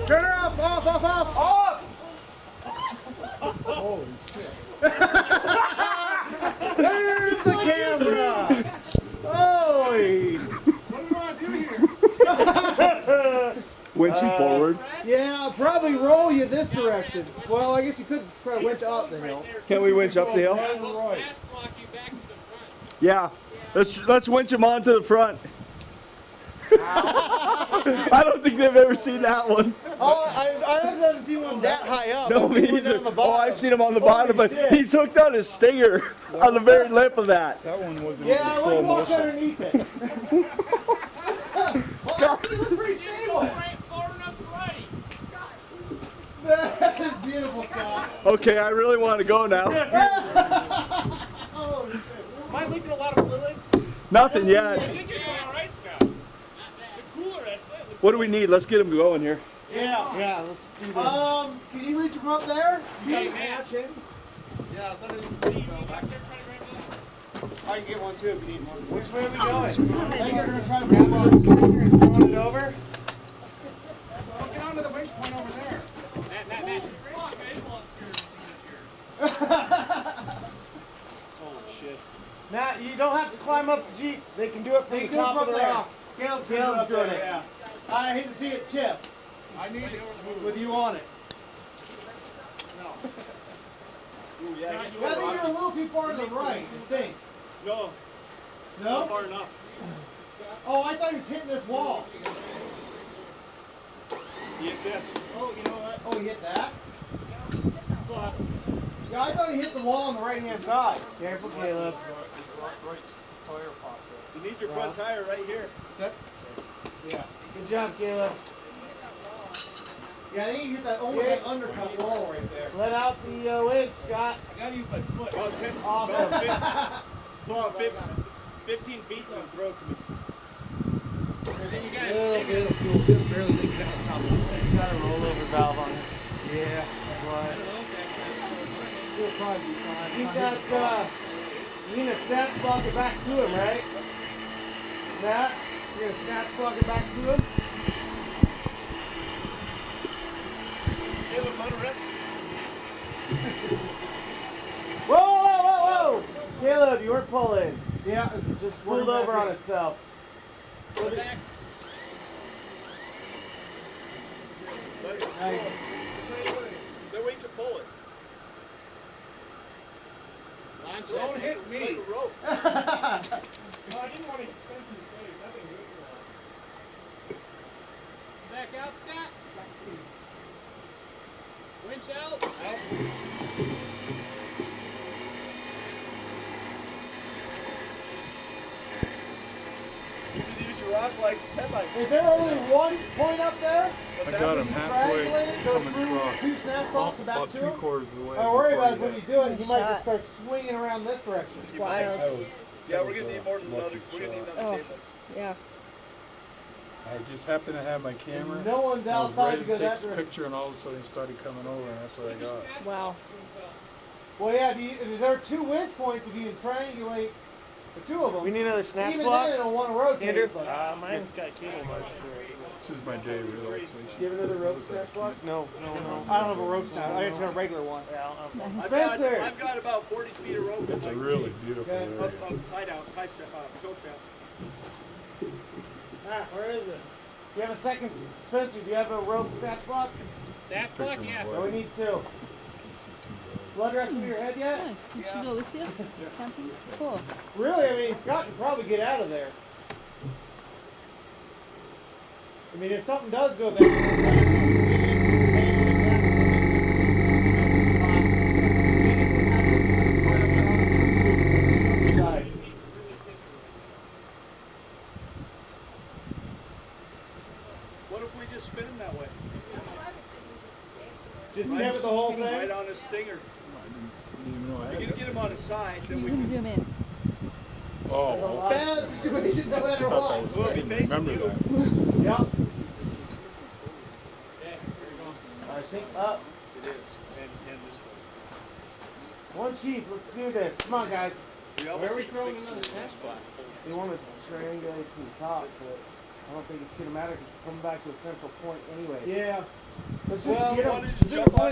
Turn her off! Off! Holy shit. There's the camera! Holy! What do you want to do here? Winch you forward. Yeah, I'll probably roll you this direction. Well, I guess you could try to winch up the hill. Can we winch up the hill? Yeah. Let's winch him onto the front. I don't think they've ever seen that one. Oh, I haven't seen one that high up. No, me either. Oh, I've seen him on the bottom, but he's hooked on his stinger on the very lip of that. That one wasn't even slow I walk motion. underneath it. Scott, you look pretty stable. That is beautiful, Scott. Okay, I really want to go now. Oh, shit. Am I leaking a lot of fluid? Nothing yet. What do we need? Let's get him going here. Yeah, let's do this. Can you reach him up there? Can you snatch him? Yeah, I can get one too if you need one. Which way are we going? I think you're going to try to grab on the stinger and throw it over. Well, get onto the winch point over there. Holy shit. Matt, you don't have to climb up the Jeep. They can do it from the top of the rock. Caleb's doing it. Yeah. I hate to see it tip. I need it with you on it. No. Ooh, yeah, I think you're a little too far to the right, I think. No. No? Not far enough. Oh, I thought he was hitting this wall. You hit this. Oh, you know what? Oh, he hit that? Yeah, I thought he hit the wall on the right-hand side. Careful, Caleb. You need your front tire right here. Yeah. Good job, Caleb. Yeah, I think you hit that almost that undercut wall right there. Let out the winch, Scott. I gotta use my foot. Awesome. About 15 feet and throw to me. Barely leaking out the top of the thing. You got a rollover valve on it. Yeah, but it'll probably be fine. You need to snap block it back to him, right? That? You're gonna snap block it back to him? Whoa! Caleb, you weren't pulling. Yeah, it just pulled over on itself. Go back. Nice. Then wait to pull it. Don't hit me. Like a rope. No, I didn't want to expense his face. Nothing good. Back out, Scott. Winch out. You can use your rock like headlights. Is there only one point up there? What's I that? got him halfway coming across. Two snap blocks About back to him? 3/4 of the way. I worry about is before when he you do it, you might just start swinging around this direction. It's wild. Yeah, we're gonna need more than another. We're gonna need another table. Yeah. I just happened to have my camera. No one's I was outside ready to go take that this direction. picture, and all of a sudden he started coming over, and that's what I got. Wow. Well, yeah, if there are two winch points, if you can triangulate the two of them. We need another snatch even block. then it'll want to rotate. Andrew? But Mine's got cable marks through it. This is my day of relaxation. do you have another rope snatch block? No. I don't have a rope snatch. I just have a regular one. Yeah, I don't have Spencer! I've got about 40 feet of rope. It's a really beautiful Okay. area. Tie down, tie strap, toe strap. Matt, where is it? Do you have a second, Spencer? Do you have a rope snatch block? Snatch block, yeah. No, we need two. Blood rest for your head yet? Nice. Did she go with you? Camping? Cool. Really? I mean, Scott can probably get out of there. I mean, if something does go bad, What if we just spin them that way? Just Right, kept the whole thing? right on his stinger. Didn't know I We're had gonna that. get him on his side, then You we can can. zoom in. Oh, okay. Bad situation no matter I thought that what. was We'll be second. facing Remember you. that. Yep. Okay, here we go. I think up. It is, and this way. One chief, let's do this. Come on, guys. We Where almost are we need to throwing fix another this tent spot? They want to triangulate from the top, but I don't think it's going to matter because it's coming back to a central point anyway. Yeah. Let's just Well, get why them. don't you jump on